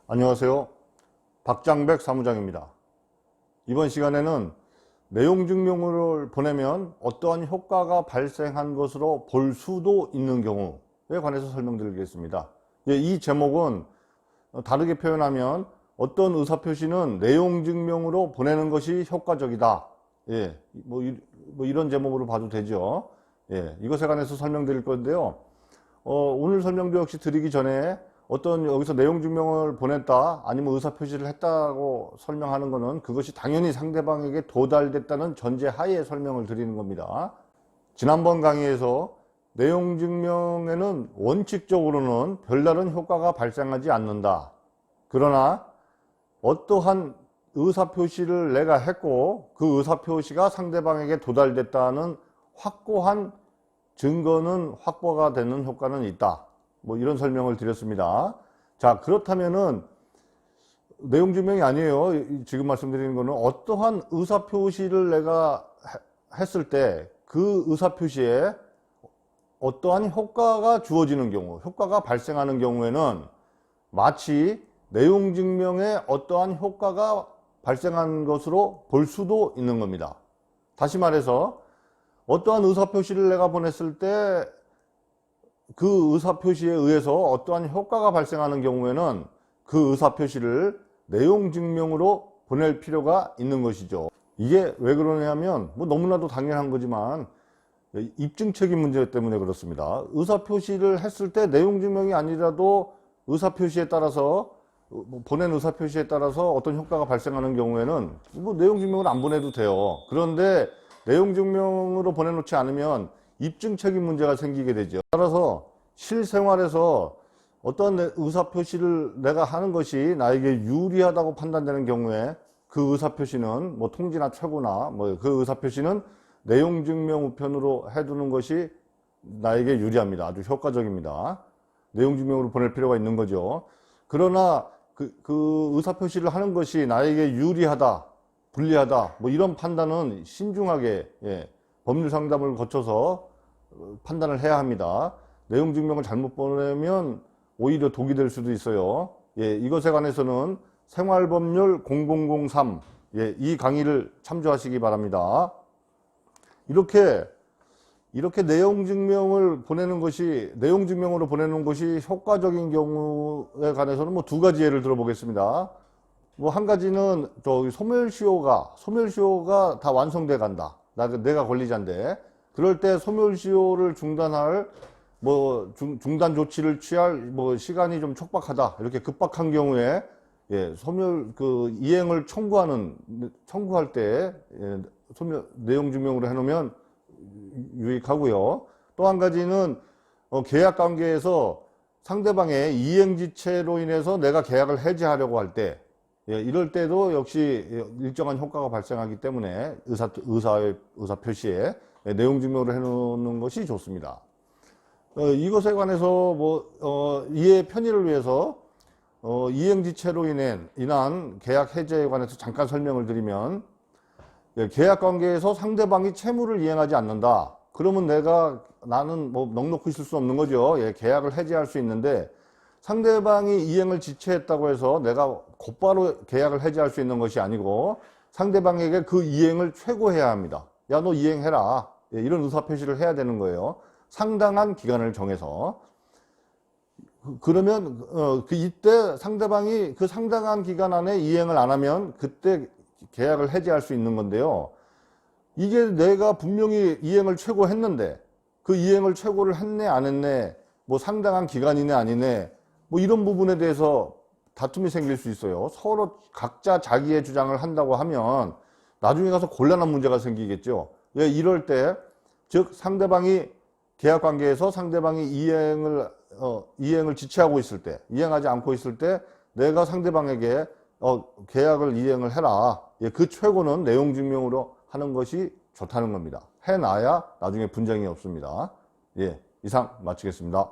안녕하세요. 박장백 사무장입니다. 이번 시간에는 내용 증명을 보내면 어떠한 효과가 발생한 것으로 볼 수도 있는 경우에 관해서 설명드리겠습니다. 이 제목은 다르게 표현하면 어떤 의사표시는 내용 증명으로 보내는 것이 효과적이다. 이런 제목으로 봐도 되죠. 이것에 관해서 설명드릴 건데요. 오늘 설명도 역시 드리기 전에 어떤 여기서 내용 증명을 보냈다 아니면 의사표시를 했다고 설명하는 것은 그것이 당연히 상대방에게 도달됐다는 전제하에 설명을 드리는 겁니다. 지난번 강의에서 내용 증명에는 원칙적으로는 별다른 효과가 발생하지 않는다. 그러나 어떠한 의사표시를 내가 했고 그 의사표시가 상대방에게 도달됐다는 확고한 증거는 확보가 되는 효과는 있다. 이런 설명을 드렸습니다. 자, 그렇다면은 내용 증명이 아니에요. 지금 말씀드리는 거는 어떠한 의사표시를 내가 했을 때 그 의사표시에 어떠한 효과가 주어지는 경우, 효과가 발생하는 경우에는 마치 내용 증명에 어떠한 효과가 발생한 것으로 볼 수도 있는 겁니다. 다시 말해서 어떠한 의사표시를 내가 보냈을 때 그 의사표시에 의해서 어떠한 효과가 발생하는 경우에는 그 의사표시를 내용 증명으로 보낼 필요가 있는 것이죠. 이게 왜 그러냐면 너무나도 당연한 거지만 입증 책임 문제 때문에 그렇습니다. 의사표시를 했을 때 내용 증명이 아니라도 의사표시에 따라서 보낸 의사표시에 따라서 어떤 효과가 발생하는 경우에는 내용 증명을 안 보내도 돼요. 그런데 내용 증명으로 보내놓지 않으면 입증 책임 문제가 생기게 되죠. 따라서 실생활에서 어떤 의사표시를 내가 하는 것이 나에게 유리하다고 판단되는 경우에 그 의사표시는 통지나 최고나 그 의사표시는 내용 증명 우편으로 해두는 것이 나에게 유리합니다. 아주 효과적입니다. 내용 증명으로 보낼 필요가 있는 거죠. 그러나 그 의사표시를 하는 것이 나에게 유리하다, 불리하다 이런 판단은 신중하게 법률 상담을 거쳐서 판단을 해야 합니다. 내용 증명을 잘못 보내면 오히려 독이 될 수도 있어요. 이것에 관해서는 생활법률 0003 이 강의를 참조하시기 바랍니다. 이렇게 내용 증명으로 보내는 것이 효과적인 경우에 관해서는 두 가지 예를 들어보겠습니다. 한 가지는 소멸시효가 다 완성돼 간다. 내가 권리자인데 그럴 때 소멸시효를 중단할 중단 조치를 취할 시간이 좀 촉박하다. 이렇게 급박한 경우에 이행을 청구할 때 내용 증명으로 해놓으면 유익하고요. 또 한 가지는 계약 관계에서 상대방의 이행지체로 인해서 내가 계약을 해지하려고 할 때 이럴 때도 역시 일정한 효과가 발생하기 때문에 의사표시에 내용 증명을 해놓는 것이 좋습니다. 이것에 관해서 이해 편의를 위해서 이행지체로 인한 계약 해제에 관해서 잠깐 설명을 드리면 계약 관계에서 상대방이 채무를 이행하지 않는다. 그러면 나는 넉넉히 있을 수 없는 거죠. 계약을 해지할 수 있는데 상대방이 이행을 지체했다고 해서 내가 곧바로 계약을 해지할 수 있는 것이 아니고 상대방에게 그 이행을 최고해야 합니다. 야, 너 이행해라. 이런 의사표시를 해야 되는 거예요. 상당한 기간을 정해서. 그러면 이때 상대방이 그 상당한 기간 안에 이행을 안 하면 그때 계약을 해지할 수 있는 건데요. 이게 내가 분명히 이행을 최고했는데 그 이행을 최고를 했네 안 했네 상당한 기간이네 아니네 이런 부분에 대해서 다툼이 생길 수 있어요. 서로 각자 자기의 주장을 한다고 하면 나중에 가서 곤란한 문제가 생기겠죠. 이럴 때 즉 상대방이 계약관계에서 상대방이 이행을 지체하고 있을 때, 이행하지 않고 있을 때 내가 상대방에게 계약을 이행을 해라. 그 최고는 내용 증명으로 하는 것이 좋다는 겁니다. 해놔야 나중에 분쟁이 없습니다. 이상 마치겠습니다.